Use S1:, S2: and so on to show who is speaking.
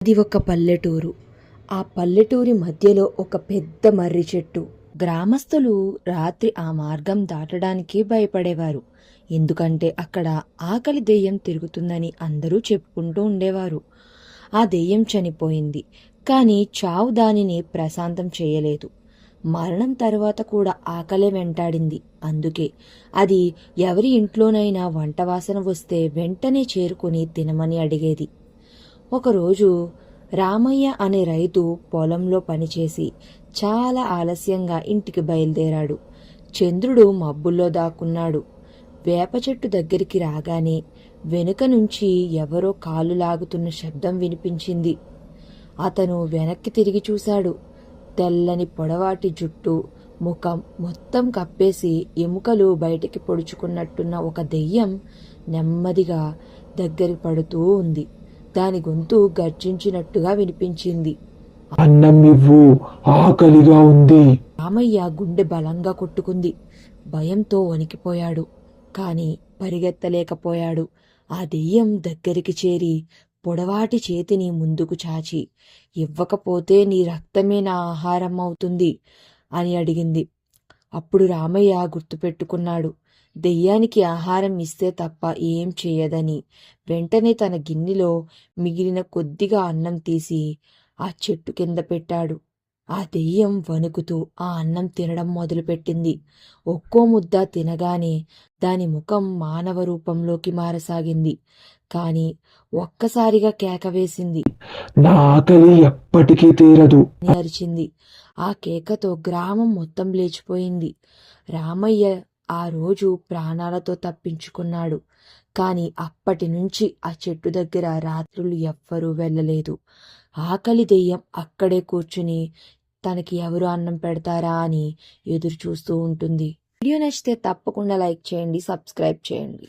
S1: అది ఒక పల్లెటూరు. ఆ పల్లెటూరి మధ్యలో ఒక పెద్ద మర్రి చెట్టు. గ్రామస్తులు రాత్రి ఆ మార్గం దాటడానికి భయపడేవారు. ఎందుకంటే అక్కడ ఆకలి దెయ్యం తిరుగుతుందని అందరూ చెప్పుకుంటూ ఉండేవారు. ఆ దెయ్యం చనిపోయింది. కానీ చావు దానిని ప్రశాంతం చేయలేదు. మరణం తరువాత కూడా ఆకలే వెంటాడింది. అందుకే అది ఎవరి ఇంట్లోనైనా వంట వాసన వస్తే వెంటనే చేరుకుని తినమని అడిగేది. ఒకరోజు రామయ్య అనే రైతు పొలంలో పనిచేసి చాలా ఆలస్యంగా ఇంటికి బయలుదేరాడు. చంద్రుడు మబ్బుల్లో దాక్కున్నాడు. వేప చెట్టు దగ్గరికి రాగానే వెనుక నుంచి ఎవరో కాలు లాగుతున్న శబ్దం వినిపించింది. అతను వెనక్కి తిరిగి చూశాడు. తెల్లని పొడవాటి జుట్టు, ముఖం మొత్తం కప్పేసి ఎముకలు బయటికి పొడుచుకున్నట్టున్న ఒక దెయ్యం నెమ్మదిగా దగ్గర పడుతూ ఉంది. దాని గొంతు గర్జించినట్టుగా వినిపించింది.
S2: అన్నం ఇవ్వు, ఆకలిగా ఉంది.
S1: రామయ్య గుండె బలంగా కొట్టుకుంది. భయంతో వణికిపోయాడు. కాని పరిగెత్తలేకపోయాడు. ఆ దెయ్యం దగ్గరికి చేరి పొడవాటి చేతిని ముందుకు చాచి, ఇవ్వకపోతే నీ రక్తమే నా ఆహారం అవుతుంది అని అడిగింది. అప్పుడు రామయ్య గుర్తుపెట్టుకున్నాడు, దెయ్యానికి ఆహారం ఇస్తే తప్ప ఏం చేయదని. వెంటనే తన గిన్నెలో మిగిలిన కొద్దిగా అన్నం తీసి ఆ చెట్టు కింద పెట్టాడు. ఆ దెయ్యం వణుకుతూ ఆ అన్నం తినడం మొదలుపెట్టింది. ఒక్కో ముద్ద తినగానే దాని ముఖం మానవ రూపంలోకి మారసాగింది. కాని ఒక్కసారిగా కేక వేసింది.
S2: నా ఆకలి ఎప్పటికీ తీరదు
S1: అని అరిచింది. ఆ కేకతో గ్రామం మొత్తం లేచిపోయింది. రామయ్య ఆ రోజు ప్రాణాలతో తప్పించుకున్నాడు. కాని అప్పటి నుంచి ఆ చెట్టు దగ్గర రాత్రులు ఎవ్వరూ వెళ్ళలేదు. ఆకలి దెయ్యం అక్కడే కూర్చుని తనకి ఎవరు అన్నం పెడతారా అని ఎదురు చూస్తూ ఉంటుంది. వీడియో నచ్చితే తప్పకుండా లైక్ చేయండి, సబ్స్క్రైబ్ చేయండి.